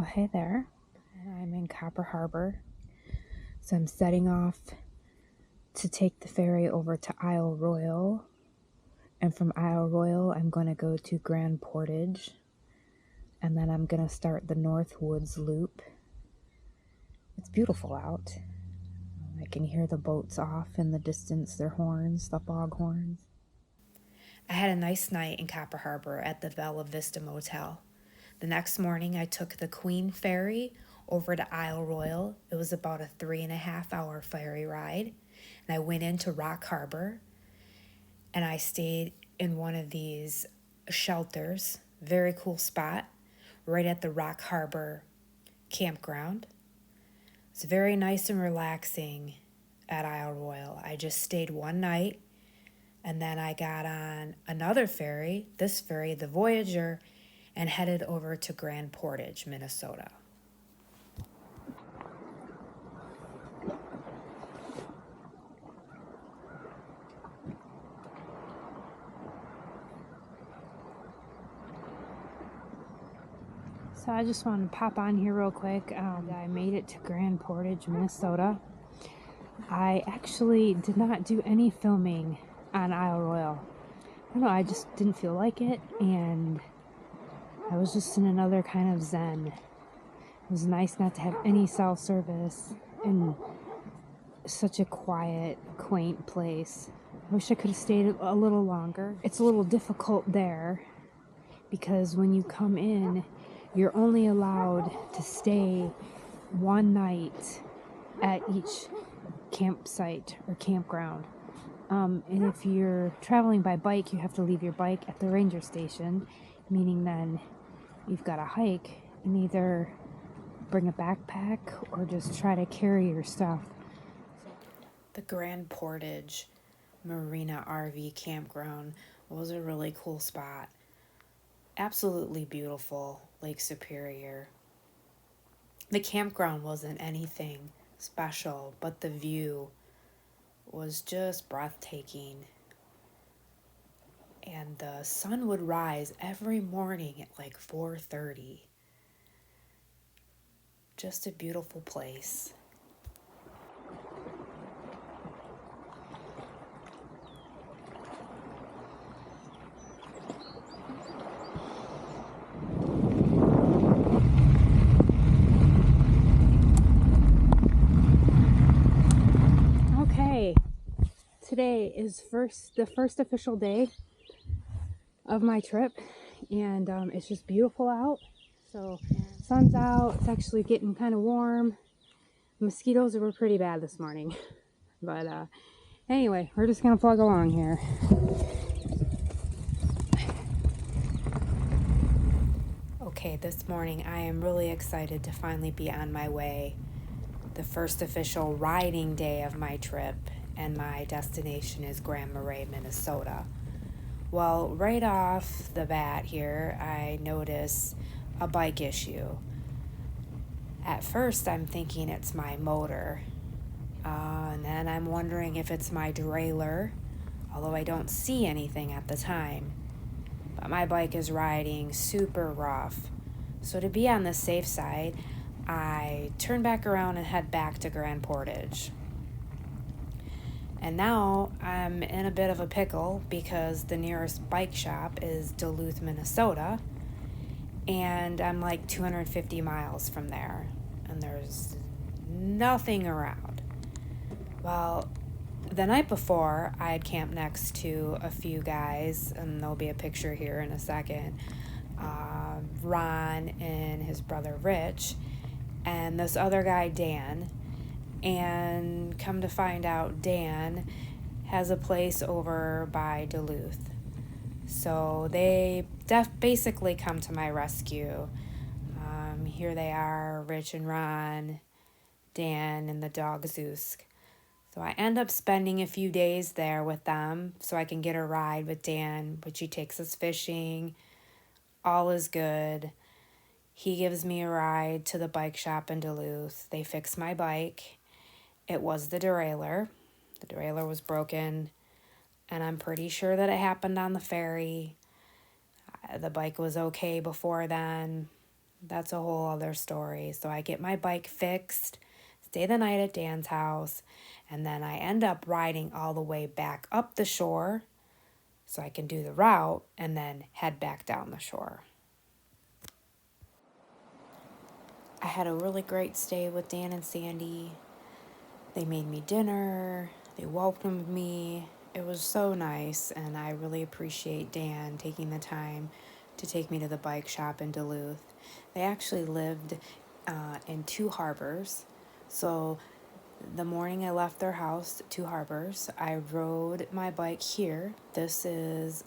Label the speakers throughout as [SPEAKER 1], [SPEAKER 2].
[SPEAKER 1] hey there, I'm in Copper Harbor. So I'm setting off to take the ferry over to Isle Royale. And from Isle Royale, I'm going to go to Grand Portage. And then I'm going to start the Northwoods loop. It's beautiful out. I can hear the boats off in the distance, their horns, the foghorns. I had a nice night in Copper Harbor at the Bella Vista Motel. The next morning, I took the Queen Ferry over to Isle Royale. It was about a 3.5-hour ferry ride. And I went into Rock Harbor, and I stayed in one of these shelters. Very cool spot, right at the Rock Harbor campground. It's very nice and relaxing at Isle Royale. I just stayed one night, and then I got on another ferry, this ferry, the Voyager, and headed over to Grand Portage, Minnesota. So I just want to pop on here real quick. I made it to Grand Portage, Minnesota. I actually did not do any filming on Isle Royale. I don't know, I just didn't feel like it, and I was just in another kind of zen. It was nice not to have any cell service and such a quiet, quaint place. I wish I could have stayed a little longer. It's a little difficult there because when you come in, you're only allowed to stay one night at each campsite or campground. And if you're traveling by bike, you have to leave your bike at the ranger station, meaning then you've got to hike and either bring a backpack or just try to carry your stuff. The Grand Portage Marina RV campground was a really cool spot. Absolutely beautiful, Lake Superior. The campground wasn't anything special, but the view was just breathtaking. And the sun would rise every morning at like 4:30. Just a beautiful place. Okay, today is the first official day of my trip, and it's just beautiful out. So sun's out, it's actually getting kind of warm. Mosquitoes were pretty bad this morning, but anyway, we're just gonna plug along here. Okay, this morning I am really excited to finally be on my way. The first official riding day of my trip, and my destination is Grand Marais, Minnesota. Well, right off the bat here, I notice a bike issue. At first, I'm thinking it's my motor, and then I'm wondering if it's my derailleur, although I don't see anything at the time. But my bike is riding super rough, so to be on the safe side, I turn back around and head back to Grand Portage. And now I'm in a bit of a pickle because the nearest bike shop is Duluth, Minnesota, and I'm like 250 miles from there, and there's nothing around. Well, the night before, I had camped next to a few guys, and there'll be a picture here in a second, Ron and his brother Rich, and this other guy, Dan. And come to find out, Dan has a place over by Duluth. So they basically come to my rescue. Here they are, Rich and Ron, Dan, and the dog Zeus. So I end up spending a few days there with them so I can get a ride with Dan, which he takes us fishing. All is good. He gives me a ride to the bike shop in Duluth. They fix my bike. It was the derailleur. The derailleur was broken, and I'm pretty sure that it happened on the ferry. The bike was okay before then. that's a whole other story. So I get my bike fixed, stay the night at Dan's house, and then I end up riding all the way back up the shore so I can do the route and then head back down the shore. I had a really great stay with Dan and Sandy. They made me dinner, they welcomed me. It was so nice, and I really appreciate Dan taking the time to take me to the bike shop in Duluth. They actually lived in Two Harbors, so the morning I left their house, Two Harbors, I rode my bike here. This is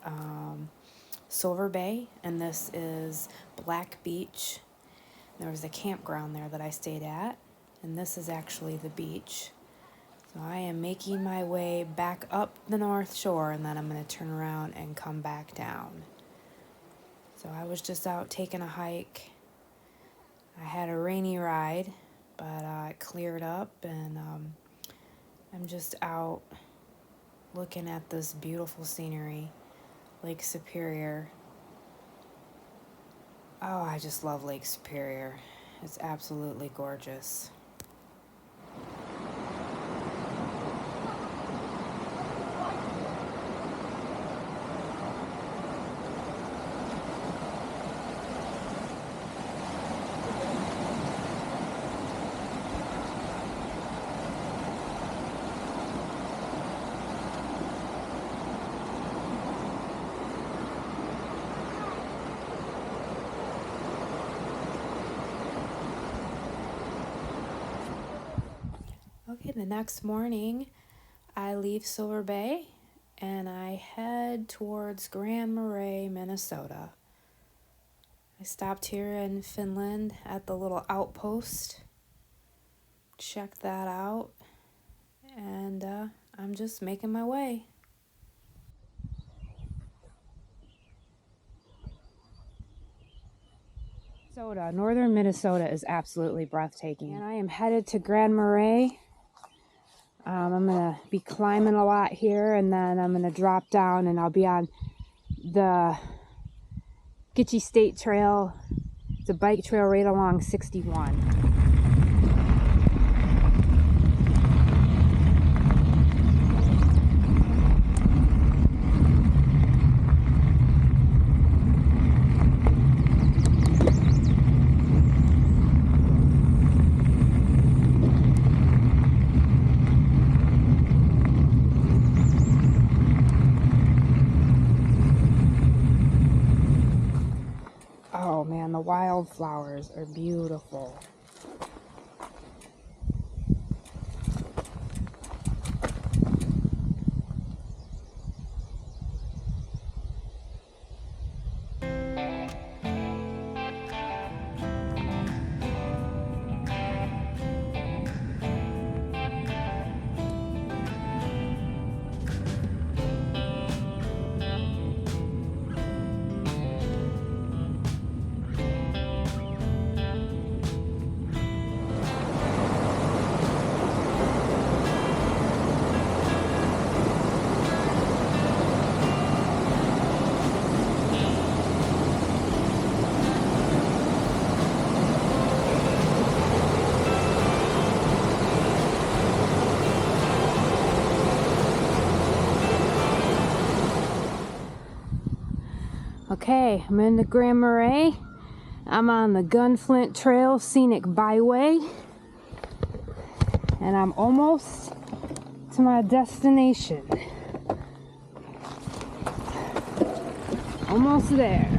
[SPEAKER 1] Silver Bay, and this is Black Beach. There was a campground there that I stayed at, and this is actually the beach. So I am making my way back up the North Shore, and then I'm going to turn around and come back down. So I was just out taking a hike. I had a rainy ride, but it cleared up, and I'm just out looking at this beautiful scenery, Lake Superior. Oh, I just love Lake Superior. It's absolutely gorgeous. Okay, the next morning, I leave Silver Bay and I head towards Grand Marais, Minnesota. I stopped here in Finland at the little outpost, checked that out, and I'm just making my way. Northern Minnesota is absolutely breathtaking, and I am headed to Grand Marais. I'm going to be climbing a lot here, and then I'm going to drop down and I'll be on the Gitche State Trail. It's a bike trail right along 61. Oh man, the wildflowers are beautiful. Okay, I'm in the Grand Marais. I'm on the Gunflint Trail Scenic Byway, and I'm almost to my destination. Almost there.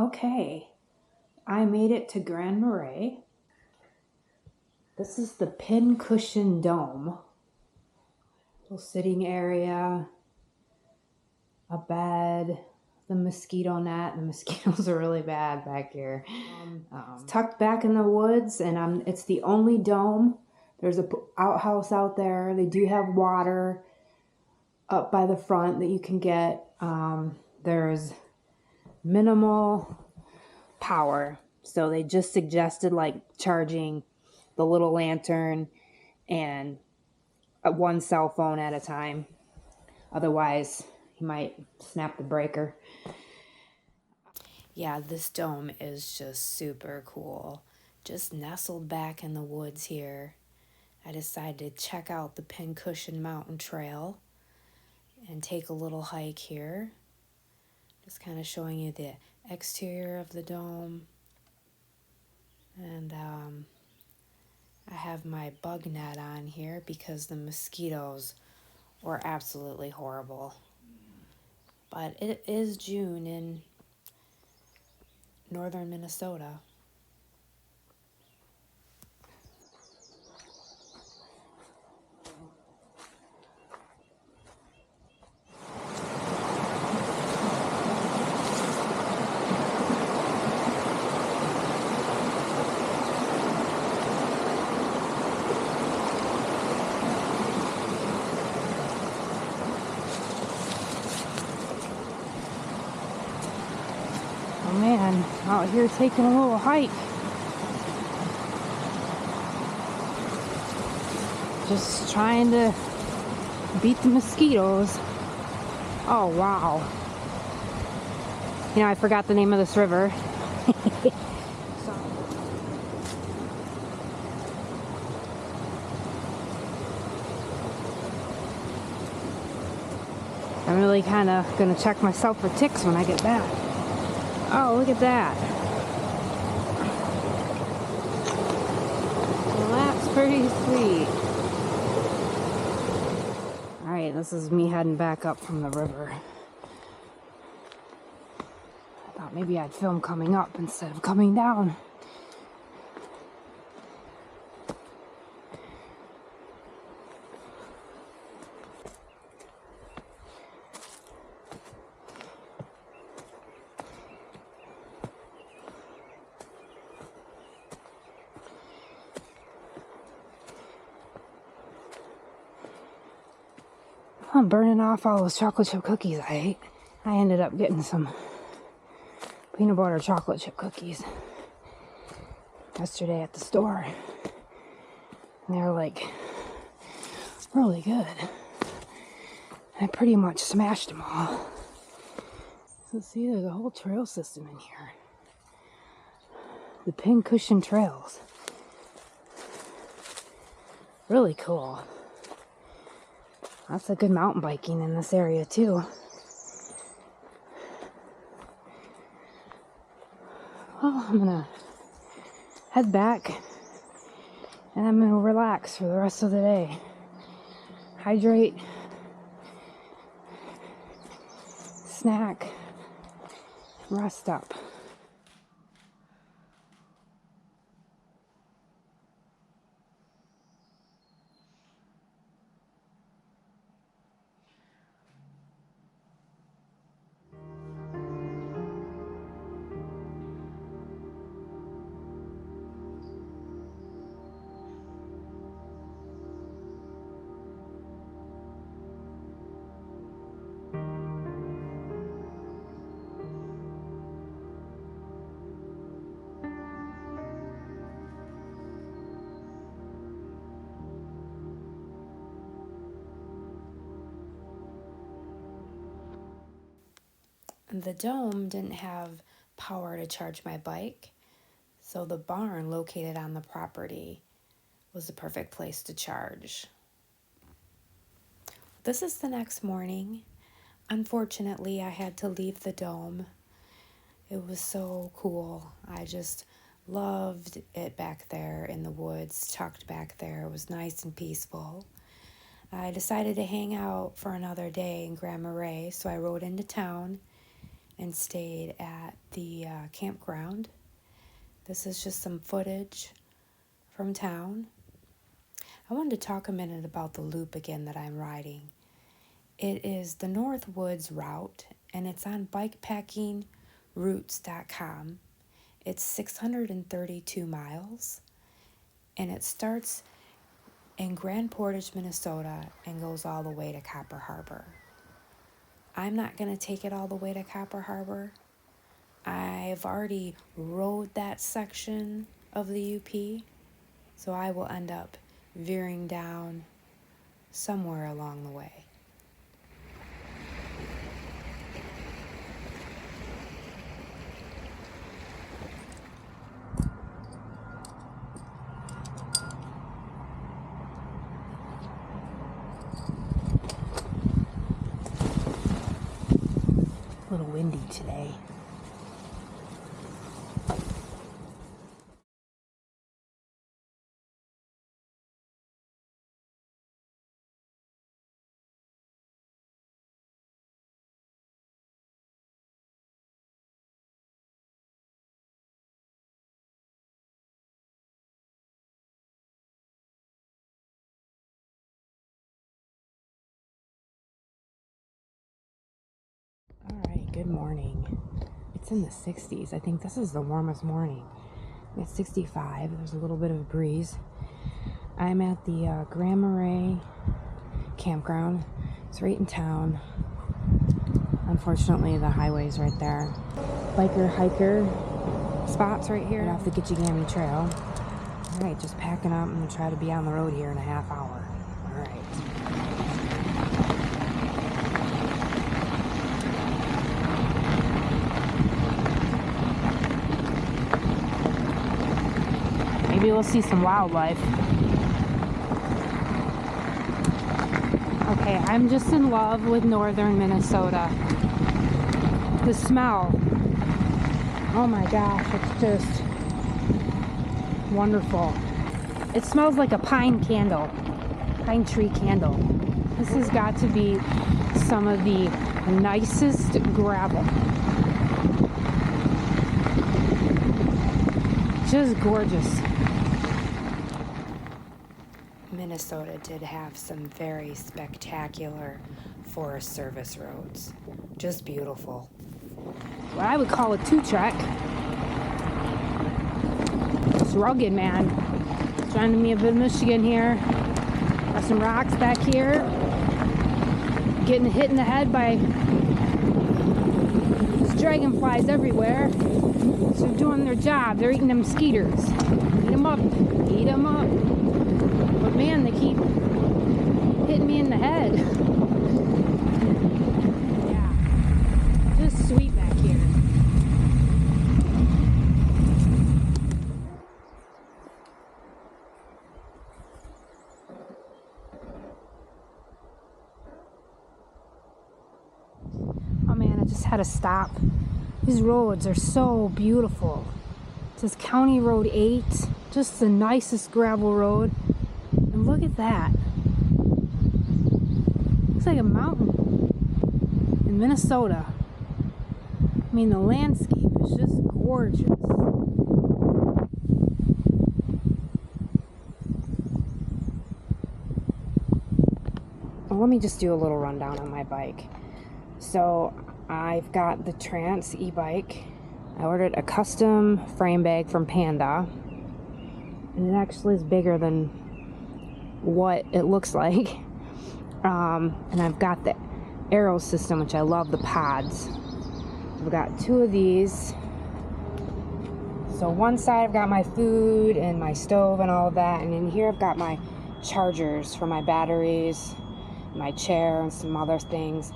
[SPEAKER 1] Okay, I made it to Grand Marais. This is the Pincushion Dome. Little sitting area, a bed, the mosquito net. The mosquitoes are really bad back here. It's tucked back in the woods, and it's the only dome. There's a outhouse out there. They do have water up by the front that you can get. There's minimal power, so they just suggested like charging the little lantern and one cell phone at a time. Otherwise, you might snap the breaker. Yeah, this dome is just super cool. Just nestled back in the woods here. I decided to check out the Pincushion Mountain Trail and take a little hike here. Just kind of showing you the exterior of the dome. And I have my bug net on here because the mosquitoes were absolutely horrible. But it is June in northern Minnesota. Oh man, out here taking a little hike. Just trying to beat the mosquitoes. Oh wow. You know, I forgot the name of this river. I'm really kind of gonna check myself for ticks when I get back. Oh, look at that. Well, that's pretty sweet. Alright, this is me heading back up from the river. I thought maybe I'd film coming up instead of coming down. I'm burning off all those chocolate chip cookies I ate. I ended up getting some peanut butter chocolate chip cookies yesterday at the store. And they're like really good. I pretty much smashed them all. So see, there's a whole trail system in here. The Pincushion Trails. Really cool. Lots of good mountain biking in this area too. Well, I'm gonna head back and I'm gonna relax for the rest of the day. Hydrate, snack, and rest up. The dome didn't have power to charge my bike, so the barn located on the property was the perfect place to charge. This is the next morning. Unfortunately, I had to leave the dome. It was so cool. I just loved it back there in the woods, tucked back there. It was nice and peaceful. I decided to hang out for another day in Grand Marais, so I rode into town
[SPEAKER 2] and stayed at the campground. This is just some footage from town. I wanted to talk a minute about the loop again that I'm riding. It is the Northwoods route, and it's on bikepackingroutes.com. It's 632 miles, and it starts in Grand Portage, Minnesota, and goes all the way to Copper Harbor. I'm not going to take it all the way to Copper Harbor. I've already rode that section of the UP, so I will end up veering down somewhere along the way.
[SPEAKER 1] A little windy today. Alright, good morning. It's in the 60s. I think this is the warmest morning. It's 65. There's a little bit of a breeze. I'm at the Grand Marais campground. It's right in town. Unfortunately, the highway's right there. Biker, hiker spots right here off the Gitchigami Trail. Alright, just packing up. I'm going to try to be on the road here in a half hour. Alright. Maybe we'll see some wildlife. Okay, I'm just in love with northern Minnesota. The smell. Oh my gosh, it's just wonderful. It smells like a pine tree candle. This has got to be some of the nicest gravel. Just gorgeous.
[SPEAKER 2] Minnesota did have some very spectacular Forest Service roads. Just beautiful.
[SPEAKER 1] What I would call a two-track. It's rugged, man. Trying to me a bit of Michigan here. Got some rocks back here. Getting hit in the head by these dragonflies everywhere. So they're doing their job. They're eating them mosquitoes. Eat them up. Eat them up. But man, they keep hitting me in the head. Yeah. Just sweet back here. Oh man, I just had to stop. These roads are so beautiful. It says County Road 8, just the nicest gravel road. And look at that. Looks like a mountain in Minnesota. I mean, the landscape is just gorgeous. Well, let me just do a little rundown on my bike. So I've got the Trance e-bike. I ordered a custom frame bag from Panda. And it actually is bigger than what it looks like. And I've got the Aero system, which I love, the pods. I've got two of these. So one side I've got my food and my stove and all of that, and in here I've got my chargers for my batteries, my chair, and some other things.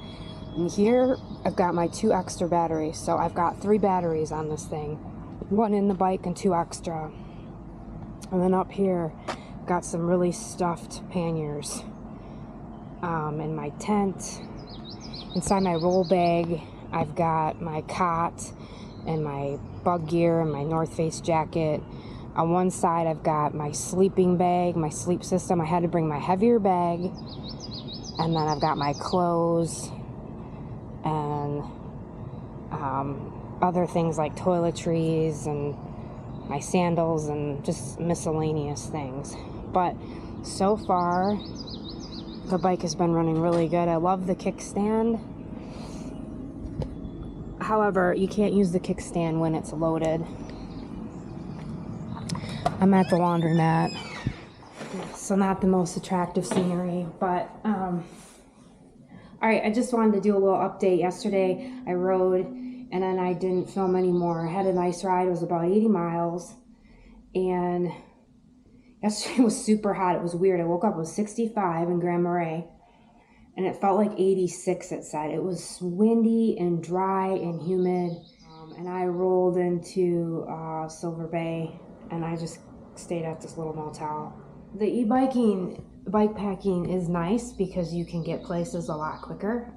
[SPEAKER 1] And here I've got my 2 extra batteries. So I've got 3 batteries on this thing, 1 in the bike and 2 extra. And then up here I've got some really stuffed panniers in my tent. Inside my roll bag I've got my cot and my bug gear and my North Face jacket. On one side I've got my sleeping bag, my sleep system. I had to bring my heavier bag. And then I've got my clothes and other things like toiletries and my sandals and just miscellaneous things. But so far, the bike has been running really good. I love the kickstand. However, you can't use the kickstand when it's loaded. I'm at the laundromat, so not the most attractive scenery, but all right, I just wanted to do a little update. Yesterday I rode and then I didn't film anymore. I had a nice ride. It was about 80 miles, and yesterday was super hot. It was weird. I woke up, it was 65 in Grand Marais, and it felt like 86, it said. It was windy and dry and humid, and I rolled into Silver Bay, and I just stayed at this little motel. The bikepacking is nice because you can get places a lot quicker.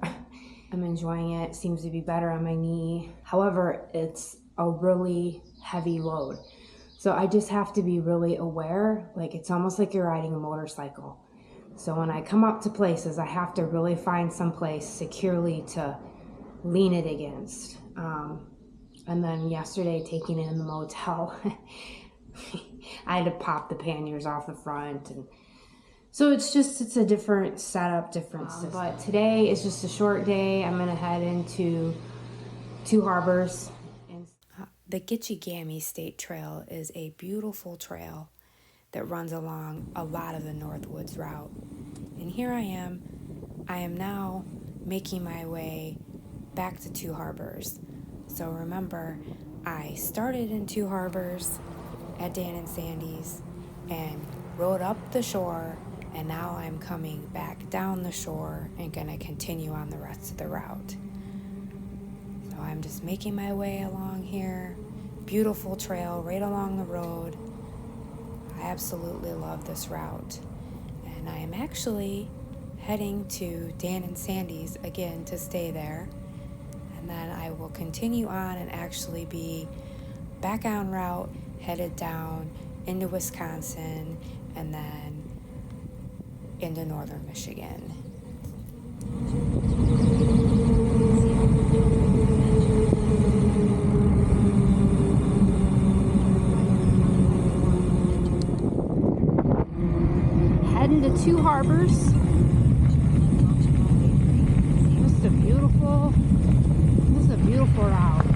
[SPEAKER 1] I'm enjoying it. It seems to be better on my knee. However, it's a really heavy load. So I just have to be really aware. Like, it's almost like you're riding a motorcycle. So when I come up to places, I have to really find some place securely to lean it against. And then yesterday, taking it in the motel, I had to pop the panniers off the front. And so it's a different setup, different system. But today is just a short day. I'm gonna head into Two Harbors.
[SPEAKER 2] The Gitchigami State Trail is a beautiful trail that runs along a lot of the Northwoods route. And here I am now making my way back to Two Harbors. So remember, I started in Two Harbors at Dan and Sandy's and rode up the shore, and now I'm coming back down the shore and gonna continue on the rest of the route. So I'm just making my way along here. Beautiful trail right along the road. I absolutely love this route. And I am actually heading to Dan and Sandy's again to stay there. And then I will continue on and actually be back on route, headed down into Wisconsin, and then into northern Michigan.
[SPEAKER 1] Heading to Two Harbors. This is a beautiful route.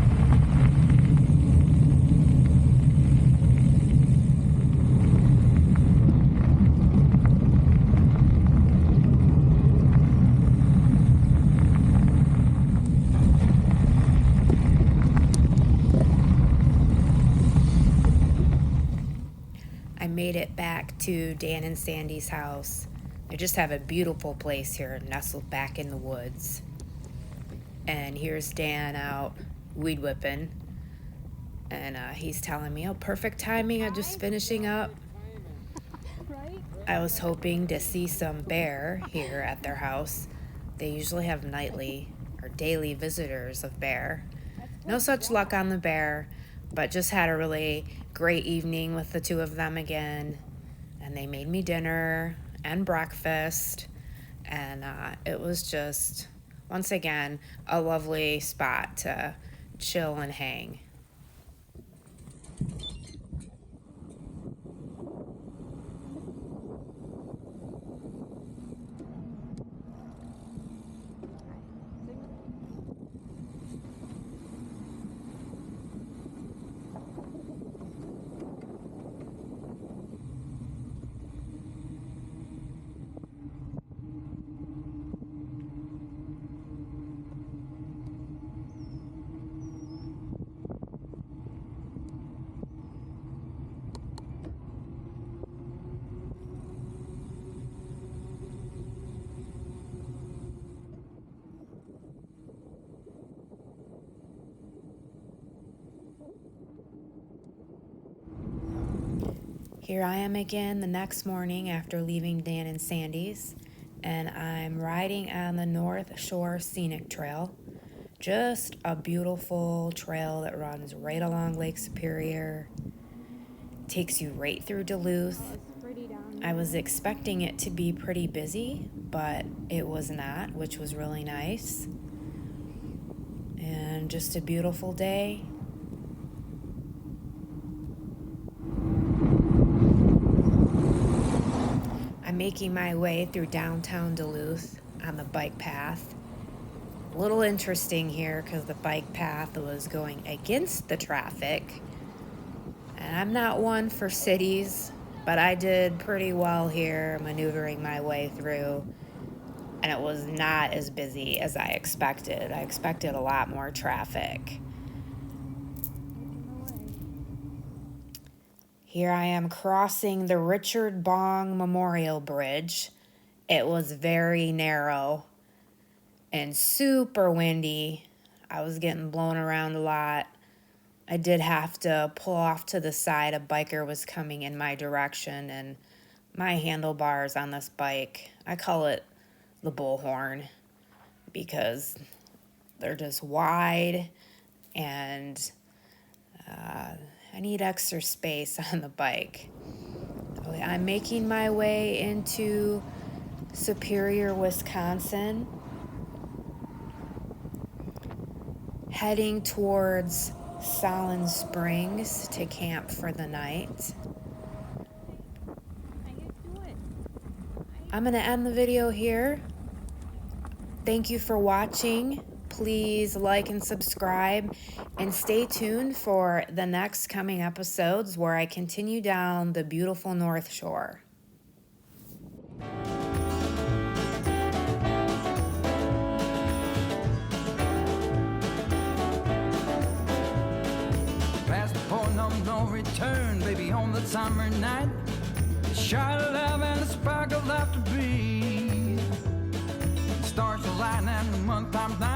[SPEAKER 2] I made it back to Dan and Sandy's house. They just have a beautiful place here, nestled back in the woods. And here's Dan out weed whipping. And he's telling me, oh, perfect timing, I'm just finishing up. I was hoping to see some bear here at their house. They usually have nightly or daily visitors of bear. No such luck on the bear, but just had a really great evening with the two of them again. And they made me dinner and breakfast. And it was just, once again, a lovely spot to chill and hang. Here I am again the next morning after leaving Dan and Sandy's, and I'm riding on the North Shore Scenic Trail. Just a beautiful trail that runs right along Lake Superior. Takes you right through Duluth. I was expecting it to be pretty busy, but it was not, which was really nice. and just a beautiful day. I'm making my way through downtown Duluth on the bike path. A little interesting here because the bike path was going against the traffic. And I'm not one for cities, but I did pretty well here maneuvering my way through. And it was not as busy as I expected. I expected a lot more traffic. Here I am crossing the Richard Bong Memorial Bridge. It was very narrow and super windy. I was getting blown around a lot. I did have to pull off to the side. A biker was coming in my direction, and my handlebars on this bike, I call it the bullhorn because they're just wide, and I need extra space on the bike. So I'm making my way into Superior, Wisconsin, heading towards Solon Springs to camp for the night. I'm going to end the video here. Thank you for watching. Please like and subscribe, and stay tuned for the next coming episodes where I continue down the beautiful North Shore.
[SPEAKER 3] Past the point of no return, baby, on the summer night. A shot of love and a spark of love to breathe. Stars align and the month times night.